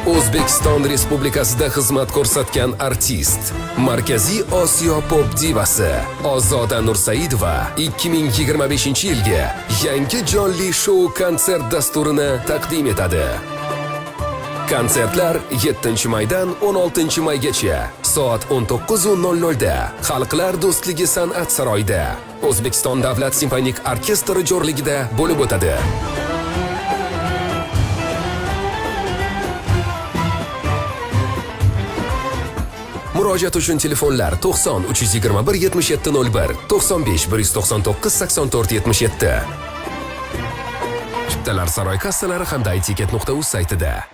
O'zbekiston Respublikasida xizmat ko'rsatgan artist, Markaziy Osiyo pop divasi Ozoda Nursaidova 2025-yilga yangi jonli shou konsert dasturini taqdim etadi. Konsertlar 7-maydan 16-maygacha soat 19:00 da Xalqlar do'stligi san'at saroyida O'zbekiston Davlat simfonik orkestri jo'rligida bo'lib o'tadi. Murojaat uchun telefonlar 90 321 7701, 95 199 84 77. Chiptalar saroy kassalari hamda etiket.uz saytida.